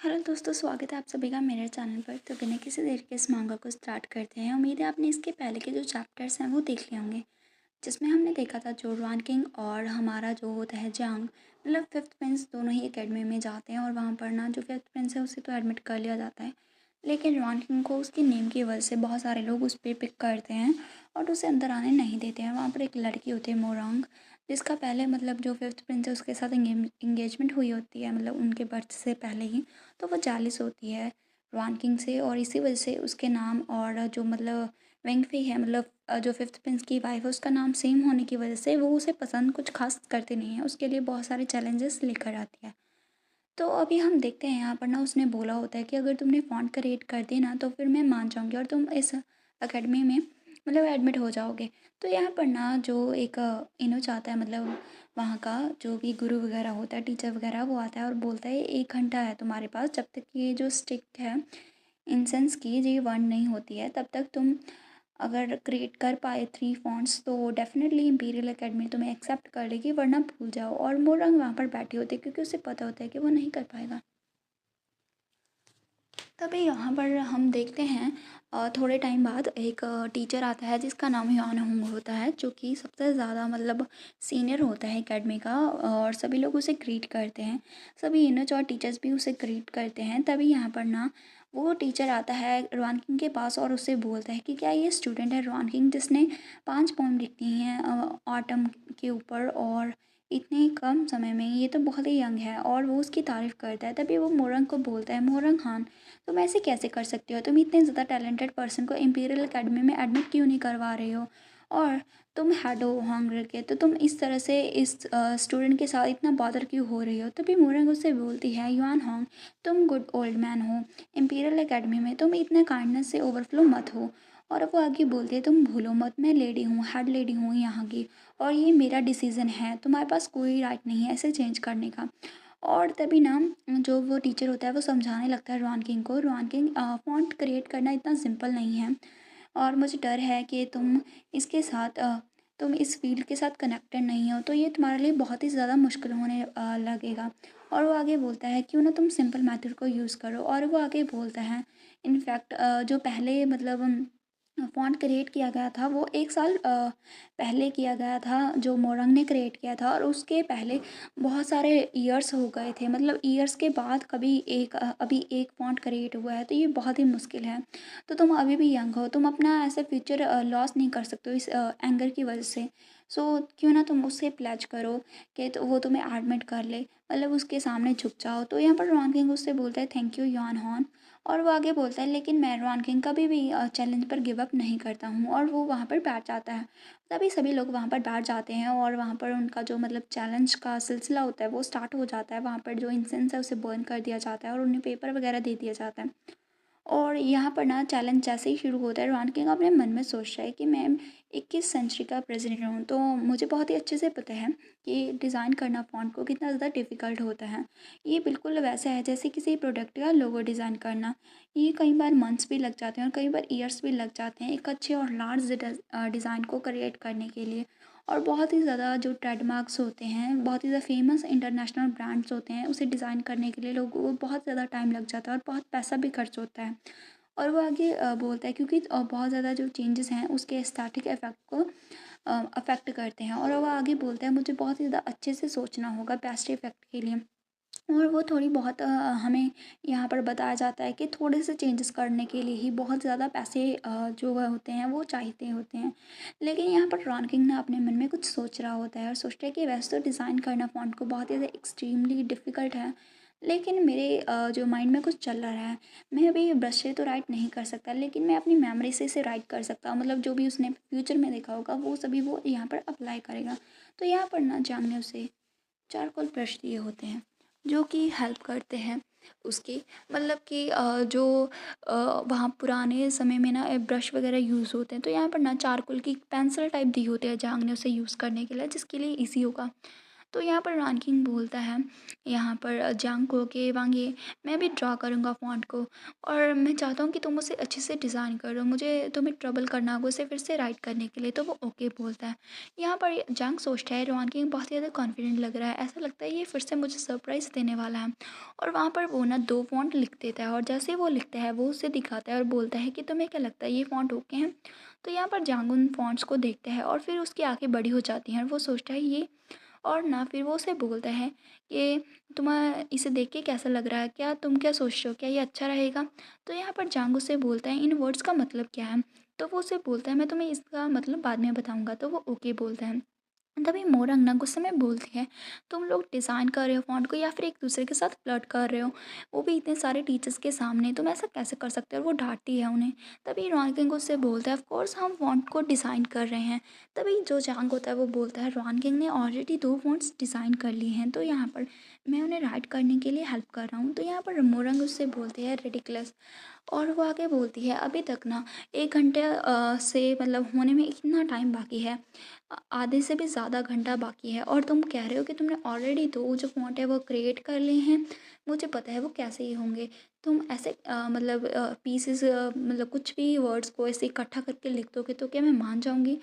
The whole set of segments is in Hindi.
हेलो दोस्तों, स्वागत है आप सभी का मेरे चैनल पर। तो बिना किसी देर के इस मांगा को स्टार्ट करते हैं। उम्मीद है आपने इसके पहले के जो चैप्टर्स हैं वो देख लिए होंगे, जिसमें हमने देखा था जो रॉन किंग और हमारा जो होता है जांग, मतलब फिफ्थ प्रिंस, दोनों ही एकेडमी में जाते हैं। और वहाँ पर ना जो फिफ्थ प्रिंस है उसे तो एडमिट कर लिया जाता है, लेकिन रॉन किंग को उसके नेम की वजह से बहुत सारे लोग उस पर पिक करते हैं और उसे अंदर आने नहीं देते हैं। वहाँ पर एक लड़की होती है मोरंग, जिसका पहले मतलब जो फिफ्थ प्रिंस है उसके साथ इंगेजमेंट हुई होती है, मतलब उनके बर्थ से पहले ही। तो वो जालिस होती है रॉन किंग से, और इसी वजह से उसके नाम और जो मतलब वेंगफी है, मतलब जो फिफ्थ प्रिंस की वाइफ है, उसका नाम सेम होने की वजह से वो उसे पसंद कुछ खास करती नहीं है। उसके लिए बहुत सारे चैलेंजेस लेकर आती है। तो अभी हम देखते हैं यहाँ पर ना, उसने बोला होता है कि अगर तुमने फ़ॉन्ट क्रिएट कर दी ना तो फिर मैं मान जाऊँगी और तुम इस अकेडमी में मतलब एडमिट हो जाओगे। तो यहाँ पर ना जो एक इनो चाहता है, मतलब वहाँ का जो भी गुरु वगैरह होता है, टीचर वगैरह, वो आता है और बोलता है 1 घंटा है तुम्हारे पास, जब तक ये जो स्टिक है इंसेंस की ये बर्न नहीं होती है तब तक तुम अगर क्रिएट कर पाए 3 फॉन्ट्स तो डेफिनेटली इंपीरियल एकेडमी तुम्हें एक्सेप्ट कर लेगी, वरना भूल जाओ। और मोरंग वहाँ पर बैठी होती है क्योंकि उसे पता होता है कि वो नहीं कर पाएगा। तभी यहाँ पर हम देखते हैं थोड़े टाइम बाद एक टीचर आता है जिसका नाम ह्वान हुंग होता है, जो कि सबसे ज़्यादा मतलब सीनियर होता है एकेडमी का, और सभी लोग उसे ग्रीट करते हैं। सभी इनच और टीचर्स भी उसे ग्रीट करते हैं। तभी यहाँ पर ना वो टीचर आता है रॉन किंग के पास और उससे बोलता है कि क्या ये स्टूडेंट है रॉन किंग जिसने 5 पोएम लिखी हैं ऑटम के ऊपर, और इतने कम समय में, ये तो बहुत ही यंग है। और वो उसकी तारीफ़ करता है। तभी वो मोरंग को बोलता है, मोरंग खान, तुम ऐसे कैसे कर सकते हो? तुम इतने ज़्यादा टैलेंटेड पर्सन को इंपीरियल अकेडमी में एडमिट क्यों नहीं करवा रहे हो? और तुम हेड हो हंगर के, तो तुम इस तरह से इस स्टूडेंट के साथ इतना बॉदर क्यों हो रही हो? तभी मोरंग उससे बोलती है, युआन होंग, तुम गुड ओल्ड मैन हो, इंपीरियल अकेडमी में तुम इतने काइंडनेस से ओवरफ्लो मत हो। और वो आगे बोलती है, तुम भूलो मत, मैं लेडी हूँ, हेड लेडी हूँ यहाँ की, और ये मेरा डिसीज़न है, तुम्हारे पास कोई राइट नहीं है ऐसे चेंज करने का। और तभी ना जो वो टीचर होता है वो समझाने लगता है रॉन किंग को, रॉन किंग, फ़ॉन्ट क्रिएट करना इतना सिंपल नहीं है, और मुझे डर है कि तुम इसके साथ तुम इस फील्ड के साथ कनेक्टेड नहीं हो, तो ये तुम्हारे लिए बहुत ही ज़्यादा मुश्किल होने लगेगा। और वो आगे बोलता है, क्यों ना तुम सिंपल मेथड को यूज़ करो। और वो आगे बोलता है, इनफैक्ट जो पहले मतलब फ़ॉन्ट क्रिएट किया गया था वो 1 साल पहले किया गया था, जो मोरंग ने क्रिएट किया था, और उसके पहले बहुत सारे ईयर्स हो गए थे। मतलब ईयर्स के बाद कभी अभी एक फ़ॉन्ट क्रिएट हुआ है, तो ये बहुत ही मुश्किल है। तो तुम अभी भी यंग हो, तुम अपना ऐसे फ्यूचर लॉस नहीं कर सकते हो इस एंगर की वजह से। सो क्यों ना तुम उससे प्लेज करो कि तो वो तुम्हें एडमिट कर ले, मतलब उसके सामने झुक जाओ। तो यहाँ पर रॉन किंग उससे बोलता है, थैंक यू यॉन हॉन। और वो आगे बोलता है, लेकिन मैं रॉन किंग कभी भी चैलेंज पर गिव अप नहीं करता हूँ। और वो वहाँ पर बैठ जाता है। तभी सभी लोग वहाँ पर बैठ जाते हैं और वहाँ पर उनका जो मतलब चैलेंज का सिलसिला होता है वो स्टार्ट हो जाता है। वहाँ पर जो इंसेंस है उसे बर्न कर दिया जाता है और उन्हें पेपर वगैरह दे दिया जाता है। और यहाँ पर ना चैलेंज जैसे ही शुरू होता है, रॉन किंग अपने मन में सोचता है कि मैं 21 सेंचुरी का प्रेसिडेंट हूँ, तो मुझे बहुत ही अच्छे से पता है कि डिज़ाइन करना फ़ॉन्ट को कितना ज़्यादा डिफ़िकल्ट होता है। ये बिल्कुल वैसा है जैसे किसी प्रोडक्ट का लोगो डिज़ाइन करना। ये कई बार मंथ्स भी लग जाते हैं और कई बार ईयर्स भी लग जाते हैं एक अच्छे और लार्ज डिज़ाइन को क्रिएट करने के लिए। और बहुत ही ज़्यादा जो ट्रेडमार्क्स होते हैं, बहुत ही ज़्यादा फेमस इंटरनेशनल ब्रांड्स होते हैं, उसे डिज़ाइन करने के लिए लोगों को बहुत ज़्यादा टाइम लग जाता है और बहुत पैसा भी खर्च होता है। और वो आगे बोलता है, क्योंकि बहुत ज़्यादा जो चेंजेस हैं उसके एस्थेटिक इफ़ेक्ट को अफ़ेक्ट करते हैं। और वो आगे बोलता है, मुझे बहुत ही ज़्यादा अच्छे से सोचना होगा बेस्ट इफ़ेक्ट के लिए। और वो थोड़ी बहुत हमें यहाँ पर बताया जाता है कि थोड़े से चेंजेस करने के लिए ही बहुत ज़्यादा पैसे जो वह होते हैं वो चाहिए होते हैं। लेकिन यहाँ पर रॉन किंग ना अपने मन में कुछ सोच रहा होता है और सोचता है कि वैसे तो डिज़ाइन करना फ़ॉन्ट को बहुत ही ज़्यादा एक्सट्रीमली डिफ़िकल्ट है, लेकिन मेरे जो माइंड में कुछ चल रहा है। मैं अभी ब्रश से तो राइट नहीं कर सकता, लेकिन मैं अपनी मेमोरी से इसे राइट कर सकता हूँ। मतलब जो भी उसने फ्यूचर में देखा होगा वो सभी वो यहाँ पर अप्लाई करेगा। तो यहाँ पर ना जांग ने उसे चारकोल ब्रश दिए होते हैं, जो कि हेल्प करते हैं उसकी, मतलब कि जो वहाँ पुराने समय में ना ब्रश वगैरह यूज़ होते हैं, तो यहाँ पर ना चारकोल की पेंसिल टाइप दी होती है जांग ने उसे यूज़ करने के लिए, जिसके लिए इजी होगा। तो यहाँ पर रॉन किंग बोलता है यहाँ पर जांग को कि वांगे, मैं भी ड्रा करूँगा फ़ॉन्ट को और मैं चाहता हूँ कि तुम उसे अच्छे से डिज़ाइन कर दो, मुझे तुम्हें ट्रबल करना होगा उसे फिर से राइट करने के लिए। तो वो ओके बोलता है। यहाँ पर जांग सोचता है रॉन किंग बहुत ज़्यादा कॉन्फिडेंट लग रहा है, ऐसा लगता है ये फिर से मुझे सरप्राइज़ देने वाला है। और वहाँ पर वो ना 2 फ़ॉन्ट लिख देता है और जैसे ही वो लिखता है वो उसे दिखाता है और बोलता है कि तुम्हें क्या लगता है ये फ़ॉन्ट ओके हैं? तो यहाँ पर जांग उन फ़ॉन्ट्स को देखता है और फिर उसकी आँखें बड़ी हो जाती हैं और वो सोचता है ये, और ना फिर वो उसे बोलता है कि तुम्हें इसे देख के कैसा लग रहा है? क्या तुम क्या सोचते हो? क्या ये अच्छा रहेगा? तो यहाँ पर जांग उससे बोलता है इन वर्ड्स का मतलब क्या है? तो वो उसे बोलता है मैं तुम्हें इसका मतलब बाद में बताऊँगा। तो वो ओके बोलता है। तभी मोरंग ना गुस्से में बोलती है तुम लोग डिज़ाइन कर रहे हो फ़ॉन्ट को या फिर एक दूसरे के साथ फ्लर्ट कर रहे हो, वो भी इतने सारे टीचर्स के सामने, तुम ऐसा कैसे कर सकते हो? और वो डांटती है उन्हें। तभी रॉन किंग उससे बोलता है ऑफ कोर्स हम फ़ॉन्ट को डिज़ाइन कर रहे हैं। तभी जो जांग होता है वो बोलता है रॉन किंग ने ऑलरेडी 2 फ़ॉन्ट्स डिज़ाइन कर लिए हैं, तो यहाँ पर मैं उन्हें राइट करने के लिए हेल्प कर रहा हूँ। तो यहाँ पर मोरंग उससे बोलते हैं रिडिकुलस। और वो आगे बोलती है अभी तक ना 1 घंटे से मतलब होने में इतना टाइम बाकी है, आधे से भी ज़्यादा घंटा बाकी है और तुम कह रहे हो कि तुमने ऑलरेडी 2 जो फ़ॉन्ट है वो क्रिएट कर लिए हैं। मुझे पता है वो कैसे ही होंगे। तुम ऐसे मतलब पीसेस मतलब कुछ भी वर्ड्स को ऐसे इकट्ठा करके लिख दोगे तो क्या मैं मान जाऊँगी?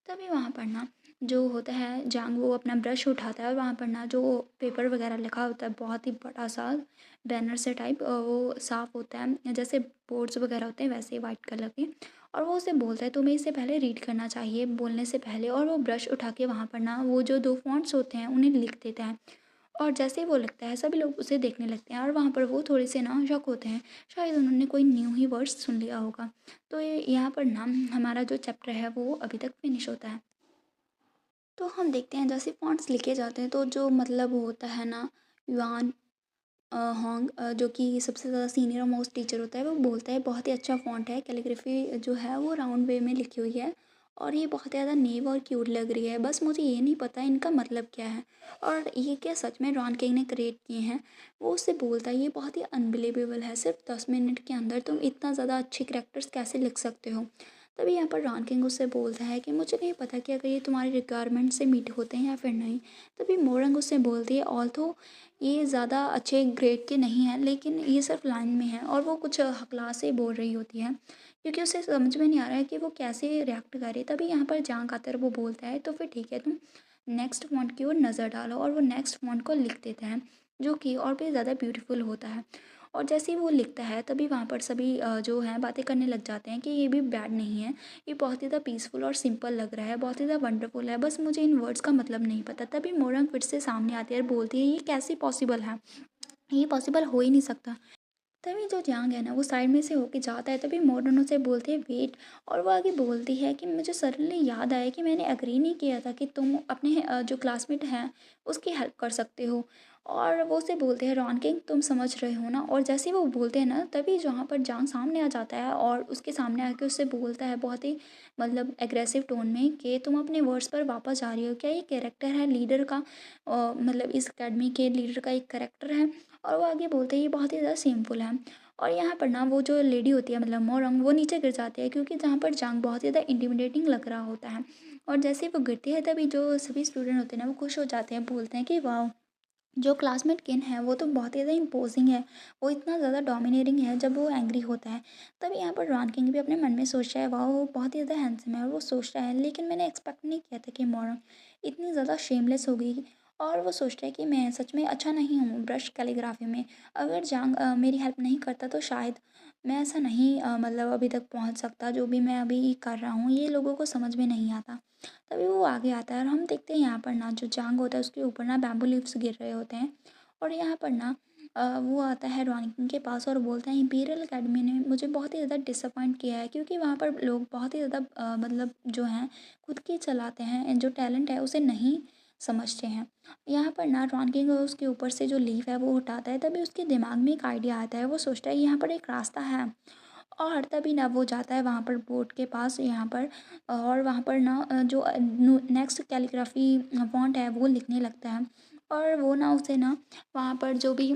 तभी वहाँ पर ना जो होता है जांग वो अपना ब्रश उठाता है और वहाँ पर ना जो पेपर वगैरह लिखा होता है बहुत ही बड़ा-सा बैनर से टाइप वो साफ़ होता है, जैसे बोर्ड्स वगैरह होते हैं वैसे वाइट कलर के। और वो उसे बोलता है तुम्हें इसे पहले रीड करना चाहिए बोलने से पहले, और वो ब्रश उठा के वहाँ पर ना वो जो 2 फ़ॉन्ट्स होते हैं उन्हें लिख देता है। और जैसे ही वो लिखता है सभी लोग उसे देखने लगते हैं और वहाँ पर वो थोड़े से ना शॉक होते हैं, शायद उन्होंने कोई न्यू ही वर्ड्स सुन लिया होगा। तो ये यहाँ पर ना हमारा जो चैप्टर है वो अभी तक फिनिश होता है। तो हम देखते हैं जैसे फ़ॉन्ट्स लिखे जाते हैं तो जो मतलब होता है ना युआन होंग जो कि सबसे ज़्यादा सीनियर और मोस्ट टीचर होता है, वो बोलता है बहुत ही अच्छा फ़ॉन्ट है, कैलीग्राफी जो है वो राउंड वे में लिखी हुई है और ये बहुत ज़्यादा नेव और क्यूट लग रही है, बस मुझे ये नहीं पता इनका मतलब क्या है और ये क्या सच में रॉन किंग ने क्रिएट किए हैं। वो उससे बोलता है ये बहुत ही अनबिलीवेबल है, सिर्फ 10 मिनट के अंदर तुम इतना ज़्यादा अच्छे करेक्टर्स कैसे लिख सकते हो। तभी यहाँ पर रॉन किंग उससे बोलता है कि मुझे नहीं पता कि अगर ये तुम्हारी रिक्वायरमेंट से मीट होते हैं या फिर नहीं। तभी मोरंग उससे बोलती है ऑल्थो ये ज़्यादा अच्छे ग्रेड के नहीं हैं लेकिन ये सिर्फ लाइन में है, और वो कुछ हकला से बोल रही होती है क्योंकि उसे समझ में नहीं आ रहा है कि वो कैसे रिएक्ट करे। तभी यहाँ पर जांग आकर वो बोलता है तो फिर ठीक है तुम नेक्स्ट फ़ॉन्ट की ओर नज़र डालो, और वो नेक्स्ट फ़ॉन्ट को लिख देता है जो कि और भी ज़्यादा ब्यूटीफुल होता है। और जैसे ही वो लिखता है तभी वहाँ पर सभी जो हैं बातें करने लग जाते हैं कि ये भी बैड नहीं है, ये बहुत ही ज़्यादा पीसफुल और सिंपल लग रहा है, बहुत ही ज़्यादा वंडरफुल है, बस मुझे इन वर्ड्स का मतलब नहीं पता। तभी मोरंग फिर से सामने आती है और बोलती है ये कैसे पॉसिबल है, ये पॉसिबल हो ही नहीं सकता। तभी जो जांग है ना वो साइड में से होके जाता है, तभी मॉडर्न उसे बोलते हैं वेट, और वो आगे बोलती है कि मुझे सडनली याद आया कि मैंने एग्री नहीं किया था कि तुम अपने जो क्लासमेट हैं उसकी हेल्प कर सकते हो। और वो उसे बोलते हैं रॉन किंग तुम समझ रहे हो ना, और जैसे ही वो बोलते हैं ना तभी जहाँ पर जांग सामने आ जाता है और उसके सामने आके उससे बोलता है बहुत ही मतलब एग्रेसिव टोन में कि तुम अपने वर्ड्स पर वापस जा रही हो क्या, ये कैरेक्टर है लीडर का मतलब इस अकेडमी के लीडर का एक कैरेक्टर है। और वो आगे बोलते हैं ये बहुत ही ज़्यादा शेमफुल है। और यहाँ पर ना वो जो लेडी होती है मतलब मोरंग वो नीचे गिर जाती है क्योंकि जहाँ पर जांग बहुत ही ज़्यादा इंटिमिडेटिंग लग रहा होता है। और जैसे ही वो गिरती है तभी जो सभी स्टूडेंट होते हैं ना वो खुश हो जाते हैं, बोलते हैं कि वाह जो क्लासमेट किन है वो तो बहुत ही ज़्यादा इम्पोजिंग है, वो इतना ज़्यादा डोमिनेटिंग है जब वो एंग्री होता है। तभी यहाँ पर रॉन किंग भी अपने मन में सोच रहा है वाह वो बहुत ही ज़्यादा हैंडसम है, और वो सोच रहा है लेकिन मैंने एक्सपेक्ट नहीं किया था कि मोरंग इतनी ज़्यादा शेमलेस होगी। और वो सोचता है कि मैं सच में अच्छा नहीं हूँ ब्रश कैलीग्राफी में, अगर जांग मेरी हेल्प नहीं करता तो शायद मैं ऐसा नहीं मतलब अभी तक पहुँच सकता जो भी मैं अभी कर रहा हूँ, ये लोगों को समझ में नहीं आता। तभी वो आगे आता है और हम देखते हैं यहाँ पर ना जो जांग होता है उसके ऊपर ना बैम्बू लीव्स गिर रहे होते हैं। और यहाँ पर ना वो आता है रॉनिक के पास और बोलता है इम्पीरियल अकेडमी ने मुझे बहुत ही ज़्यादा डिसअपॉइंट किया है क्योंकि वहाँ पर लोग बहुत ही ज़्यादा मतलब जो हैं खुद की चलाते हैं, जो टैलेंट है उसे नहीं समझते हैं। यहाँ पर ना रॉन उसके ऊपर से जो लीफ है वो उठाता है, तभी उसके दिमाग में एक आइडिया आता है, वो सोचता है यहाँ पर एक रास्ता है। और तभी ना वो जाता है वहाँ पर बोर्ड के पास यहाँ पर, और वहाँ पर ना जो नेक्स्ट कैलीग्राफी फॉन्ट है वो लिखने लगता है। और वो ना उसे ना वहाँ पर जो भी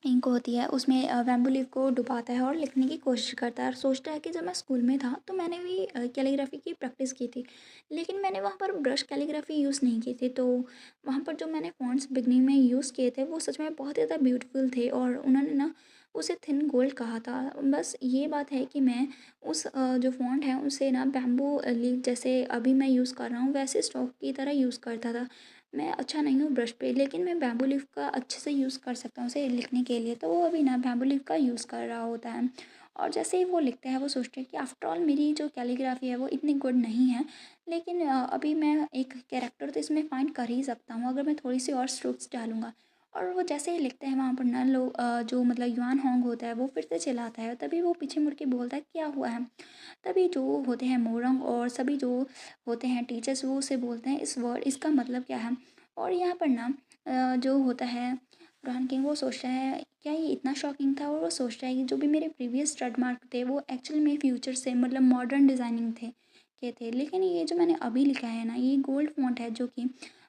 इंक होती है उसमें बैम्बू लीफ को डुबाता है और लिखने की कोशिश करता है और सोचता है कि जब मैं स्कूल में था तो मैंने भी कैलीग्राफी की प्रैक्टिस की थी, लेकिन मैंने वहाँ पर ब्रश कैलीग्राफी यूज़ नहीं की थी। तो वहाँ पर जो मैंने फ़ॉन्ट्स बिगनिंग में यूज़ किए थे वो सच में बहुत ज़्यादा ब्यूटीफुल थे और उन्होंने ना उसे थिन गोल्ड कहा था। बस ये बात है कि मैं उस जो फ़ॉन्ट है उसे ना बैम्बू लीफ जैसे अभी मैं यूज़ कर रहा हूँ वैसे स्टॉक की तरह यूज़ करता था। मैं अच्छा नहीं हूँ ब्रश पे, लेकिन मैं बैम्बू लीफ का अच्छे से यूज़ कर सकता हूँ उसे लिखने के लिए। तो वो अभी ना बैम्बू लीफ का यूज़ कर रहा होता है और जैसे ही वो लिखता है वो सोचता है कि आफ्टर ऑल मेरी जो कैलीग्राफी है वो इतनी गुड नहीं है, लेकिन अभी मैं एक कैरेक्टर तो इसमें फाइंड कर ही सकता हूँ अगर मैं थोड़ी सी और स्ट्रोक्स डालूँगा। और वो जैसे ही लिखते हैं वहाँ पर ना लोग जो मतलब युआन होंग होता है वो फिर से चिल्लाता है, तभी वो पीछे मुड़ के बोलता है क्या हुआ है। तभी जो होते हैं मोरंग और सभी जो होते हैं टीचर्स वो उसे बोलते हैं इस वर्ड इसका मतलब क्या है। और यहाँ पर ना जो होता है रोहन किंग वो सोचता है क्या ये इतना शॉकिंग था, और वो सोचता है कि जो भी मेरे प्रीवियस ट्रेडमार्क थे वो एक्चुअल में फ्यूचर से मतलब मॉडर्न डिज़ाइनिंग थे, लेकिन ये जो मैंने अभी लिखा है ना ये गोल्ड फॉन्ट है जो कि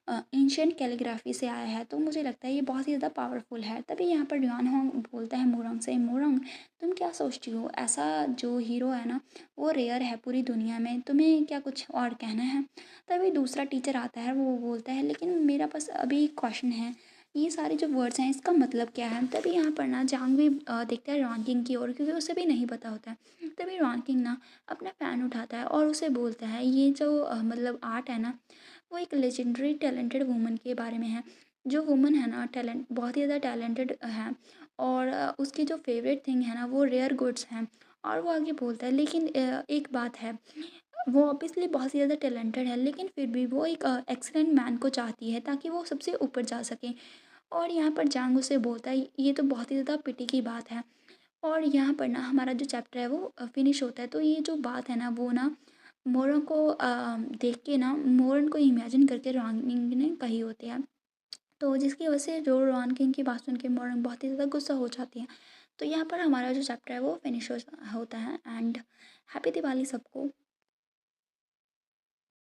एंशियंट कैलीग्राफी से आया है, तो मुझे लगता है ये बहुत ही ज़्यादा पावरफुल है। तभी यहाँ पर ड्यून होंग बोलता है मोरंग से, मोरंग तुम क्या सोचती हो, ऐसा जो हीरो है ना वो रेयर है पूरी दुनिया में, तुम्हें क्या कुछ और कहना है। तभी दूसरा टीचर आता है वो बोलता है लेकिन मेरा पास अभी क्वेश्चन है, ये सारे जो वर्ड्स हैं इसका मतलब क्या है। तभी यहाँ पर ना जांग भी देखता है रॉन किंग की ओर क्योंकि उसे भी नहीं पता होता है। तभी रॉन किंग ना अपना फ़ैन उठाता है और उसे बोलता है ये जो मतलब आर्ट है ना वो एक लेजेंडरी टैलेंटेड वुमन के बारे में है। जो वुमन है ना टैलेंट बहुत ही ज़्यादा टैलेंटेड है और उसकी जो फेवरेट थिंग है ना वो रेयर गुड्स हैं। और वो आगे बोलता है लेकिन एक बात है, वो ऑब्वियसली बहुत ही ज़्यादा टैलेंटेड है लेकिन फिर भी वो एक एक्सीलेंट मैन को चाहती है ताकि वो सबसे ऊपर जा सके। और यहाँ पर जांग उसे बोलता है ये तो बहुत ही ज़्यादा पिटी की बात है। और यहाँ पर ना हमारा जो चैप्टर है वो फिनिश होता है। तो ये जो बात है ना वो ना मोरों को देख के ना मोरन को इमेजिन करके रॉन्गिंग ने कही होती है। तो जिसकी वजह से जो रॉन किंग की बात सुन के मोरन बहुत ही ज़्यादा गुस्सा हो जाती है। तो यहाँ पर हमारा जो चैप्टर है वो फिनिश होता है। एंड हैप्पी दिवाली सबको।